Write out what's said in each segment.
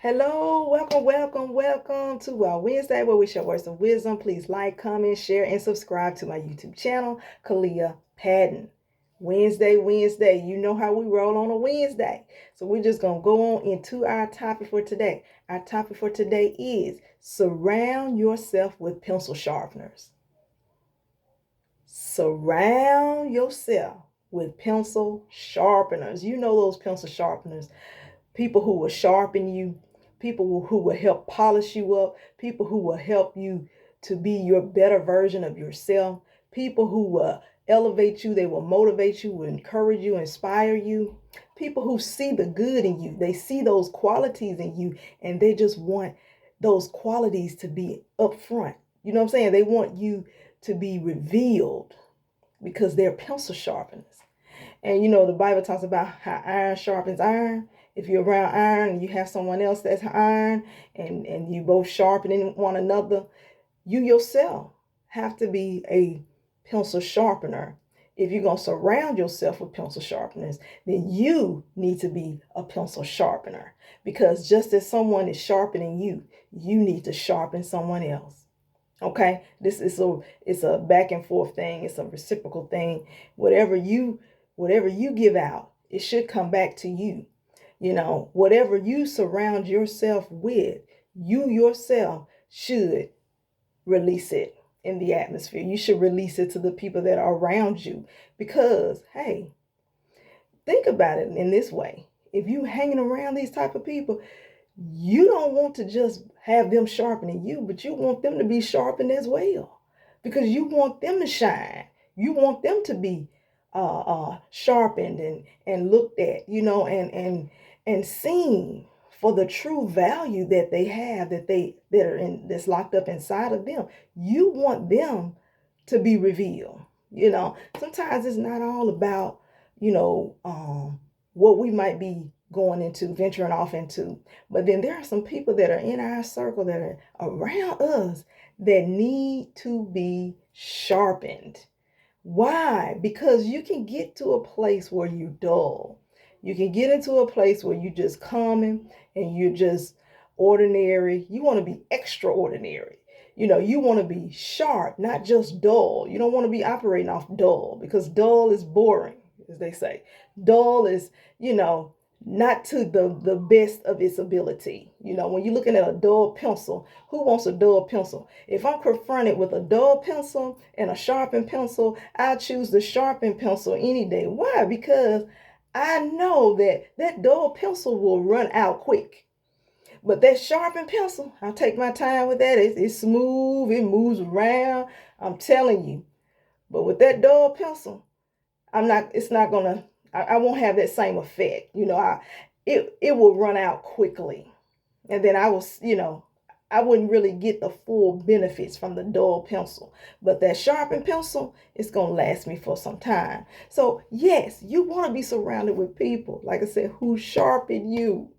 Hello, welcome to our Wednesday where we share words of wisdom. Please like, comment, share, and subscribe to my YouTube channel, Kalia Patton. Wednesday, you know how we roll on a Wednesday. So we're just going to go on into our topic for today. Our topic for today is surround yourself with pencil sharpeners. Surround yourself with pencil sharpeners. You know those pencil sharpeners. People who will sharpen you, people who will help polish you up, people who will help you to be your better version of yourself, people who will elevate you, they will motivate you, will encourage you, inspire you, people who see the good in you, they see those qualities in you, and they just want those qualities to be up front. You know what I'm saying? They want you to be revealed because they're pencil sharpeners. And you know, the Bible talks about how iron sharpens iron. If you're around iron and you have someone else that's iron and you both sharpening one another, you yourself have to be a pencil sharpener. If you're going to surround yourself with pencil sharpeners, then you need to be a pencil sharpener. Because just as someone is sharpening you, you need to sharpen someone else. Okay, this is it's a back and forth thing. It's a reciprocal thing. Whatever you give out, it should come back to you. You know, whatever you surround yourself with, you yourself should release it in the atmosphere. You should release it to the people that are around you. Because, hey, think about it in this way. If you hanging around these type of people, you don't want to just have them sharpening you, but you want them to be sharpened as well. Because you want them to shine. You want them to be sharpened and looked at, you know, and seen for the true value that they have, that's locked up inside of them. You want them to be revealed. You know, sometimes it's not all about, you know, what we might be going into, venturing off into. But then there are some people that are in our circle that are around us that need to be sharpened. Why? Because you can get to a place where you're dull. You can get into a place where you're just common and you're just ordinary. You want to be extraordinary. You know, you want to be sharp, not just dull. You don't want to be operating off dull because dull is boring, as they say. Dull is, you know, not to the best of its ability. You know, when you're looking at a dull pencil, who wants a dull pencil? If I'm confronted with a dull pencil and a sharpened pencil, I choose the sharpened pencil any day. Why? Because I know that dull pencil will run out quick. But that sharpened pencil, I'll take my time with that. It's smooth, it moves around. I'm telling you. But with that dull pencil, it's not gonna, I won't have that same effect. You know, it will run out quickly. And then I wouldn't really get the full benefits from the dull pencil. But that sharpened pencil, it's going to last me for some time. So yes, you want to be surrounded with people, like I said, who sharpen you.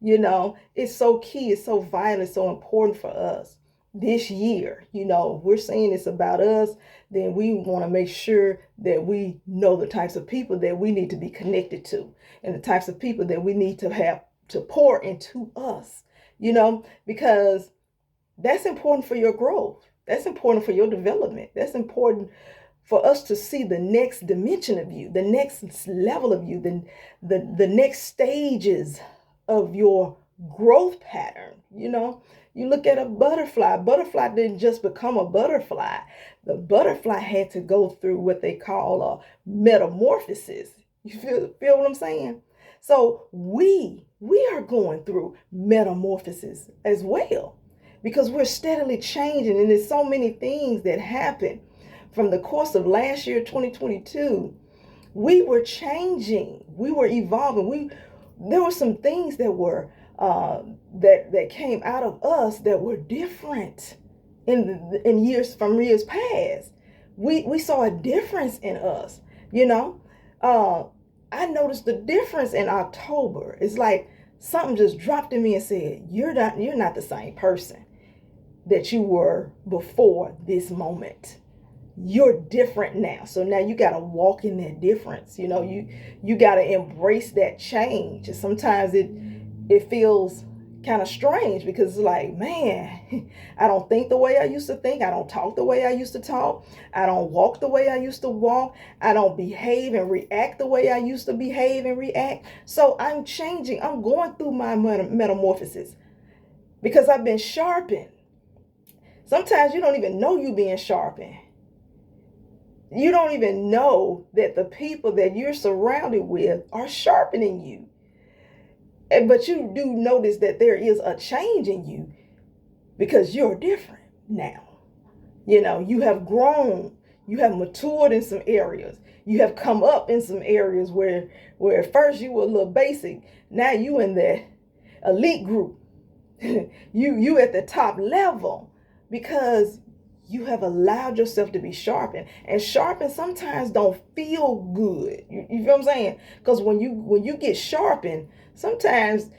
You know, it's so key, it's so vital, it's so important for us this year. You know, we're saying it's about us, then we want to make sure that we know the types of people that we need to be connected to and the types of people that we need to have to pour into us, you know, because that's important for your growth. That's important for your development. That's important for us to see the next dimension of you, the next level of you, the next stages of your growth pattern. You know, you look at a butterfly. Butterfly didn't just become a butterfly. The butterfly had to go through what they call a metamorphosis. You feel what I'm saying? So we are going through metamorphosis as well because we're steadily changing, and there's so many things that happen from the course of last year, 2022. We were changing, we were evolving. There were some things that were that came out of us that were different in years past. We saw a difference in us. You know, I noticed the difference in October. It's like something just dropped in me and said, "You're not the same person that you were before this moment. You're different now." So now you got to walk in that difference. You know, you got to embrace that change. Sometimes it feels kind of strange, because it's like, man, I don't think the way I used to think. I don't talk the way I used to talk. I don't walk the way I used to walk. I don't behave and react the way I used to behave and react. So I'm changing. I'm going through my metamorphosis because I've been sharpened. Sometimes you don't even know you being sharpened. You don't even know that the people that you're surrounded with are sharpening you. But you do notice that there is a change in you because you're different now. You have grown. You have matured in some areas. You have come up in some areas where at first you were a little basic. Now you in the elite group. you at the top level because you have allowed yourself to be sharpened. And sharpened sometimes don't feel good. You feel what I'm saying? Because when you get sharpened, sometimes,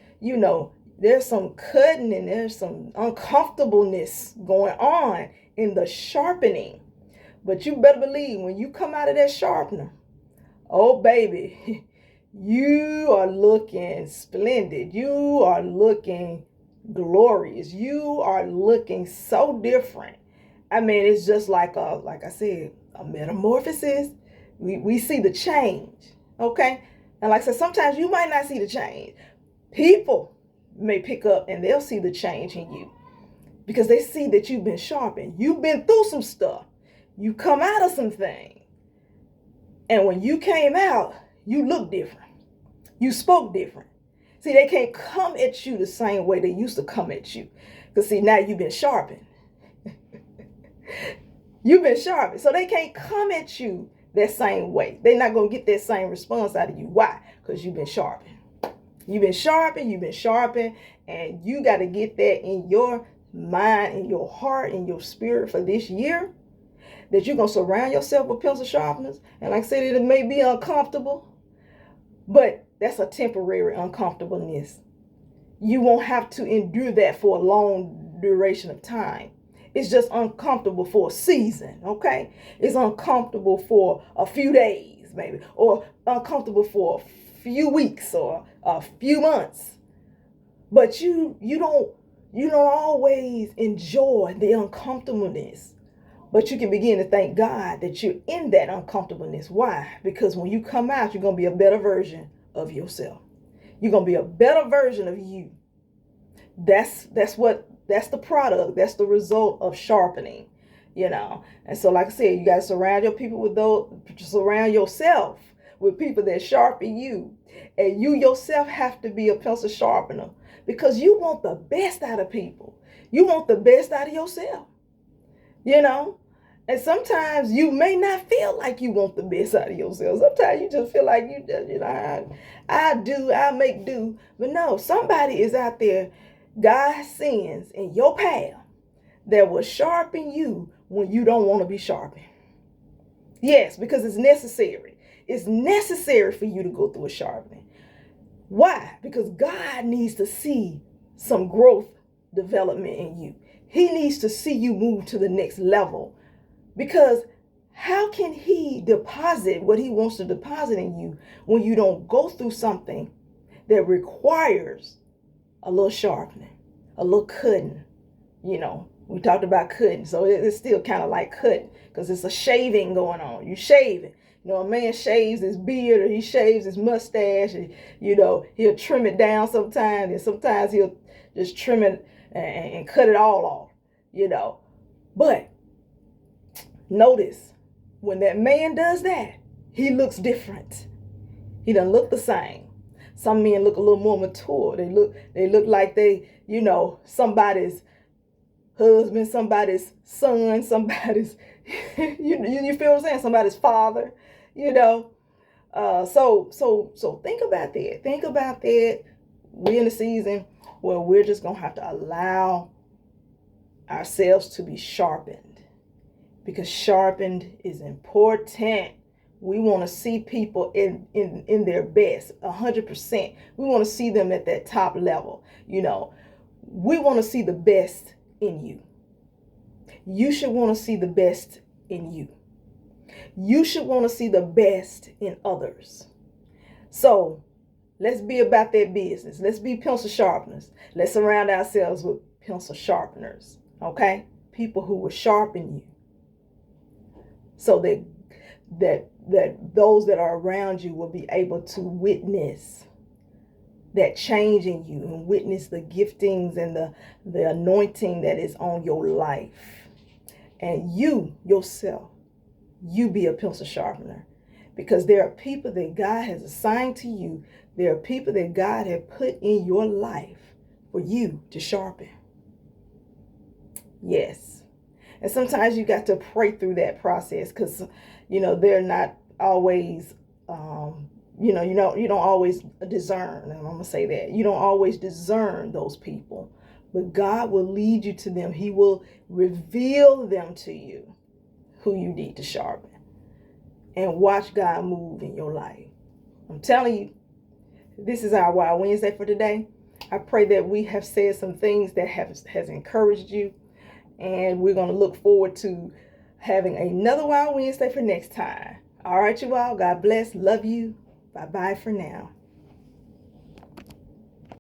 there's some cutting and there's some uncomfortableness going on in the sharpening. But you better believe when you come out of that sharpener, oh baby, you are looking splendid. You are looking glorious. You are looking so different. I mean, it's just like I said, a metamorphosis. We see the change, okay? And like I said, sometimes you might not see the change. People may pick up and they'll see the change in you because they see that you've been sharpened. You've been through some stuff. You come out of some things. And when you came out, you look different. You spoke different. See, they can't come at you the same way they used to come at you. Because see, now you've been sharpened. You've been sharpened. So they can't come at you that same way. They're not going to get that same response out of you. Why? Because you've been sharpened. You've been sharpened, and you got to get that in your mind, in your heart, in your spirit for this year, that you're going to surround yourself with pencil sharpeners. And like I said, it may be uncomfortable, but that's a temporary uncomfortableness. You won't have to endure that for a long duration of time. It's just uncomfortable for a season, okay? It's uncomfortable for a few days, maybe, or uncomfortable for a few weeks or a few months. But you don't always enjoy the uncomfortableness. But you can begin to thank God that you're in that uncomfortableness. Why? Because when you come out, you're going to be a better version of yourself. You're going to be a better version of you. That's the product. That's the result of sharpening, And so, like I said, you got to surround yourself with people that sharpen you. And you yourself have to be a pencil sharpener because you want the best out of people. You want the best out of yourself, And sometimes you may not feel like you want the best out of yourself. Sometimes you just feel like I make do. But no, somebody is out there God sends in your path that will sharpen you when you don't want to be sharpened. Yes, because it's necessary. It's necessary for you to go through a sharpening. Why? Because God needs to see some growth development in you. He needs to see you move to the next level. Because how can he deposit what he wants to deposit in you when you don't go through something that requires a little sharpening, a little cutting? We talked about cutting, so it's still kind of like cutting because it's a shaving going on. You shaving. A man shaves his beard or he shaves his mustache and, he'll trim it down sometimes, and sometimes he'll just trim it and cut it all off, But notice when that man does that, he looks different. He doesn't look the same. Some men look a little more mature. They look like they, somebody's husband, somebody's son, somebody's, you feel what I'm saying? Somebody's father, So think about that. Think about that. We're in a season where we're just going to have to allow ourselves to be sharpened, because sharpened is important. We want to see people in their best, 100%. We want to see them at that top level. We want to see the best in you. You should want to see the best in you. You should want to see the best in others. So Let's be about that business. Let's be pencil sharpeners. Let's surround ourselves with pencil sharpeners. Okay? People who will sharpen you. So that those that are around you will be able to witness that change in you and witness the giftings and the anointing that is on your life. And you yourself, you be a pencil sharpener. Because there are people that God has assigned to you. There are people that God has put in your life for you to sharpen. Yes. And sometimes you got to pray through that process because, they're not always, you don't always discern. And I'm going to say that. You don't always discern those people. But God will lead you to them. He will reveal them to you, who you need to sharpen. And watch God move in your life. I'm telling you, this is our Wild Wednesday for today. I pray that we have said some things that has encouraged you. And we're going to look forward to having another Wild Wednesday for next time. All right, you all. God bless. Love you. Bye-bye for now.